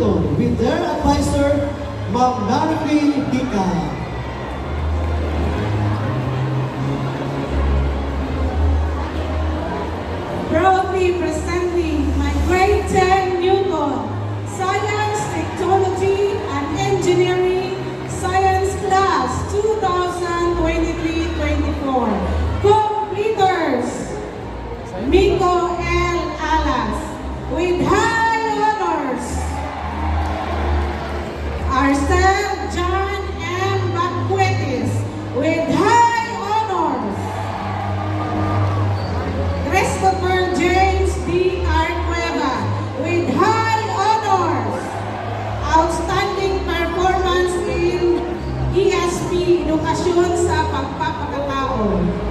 Newton with their advisor, Ma'am Marvin Hika. Proudly presenting my grade 10 Newton Science, Technology, and Engineering Science Class 2023-24. Completers, Miko L. Alas with high honors. Arcel John M. Bacuetis with high honors. Christopher James D. Arcueva with high honors. Outstanding performance in ESP Edukasyon sa Pagpapakatao.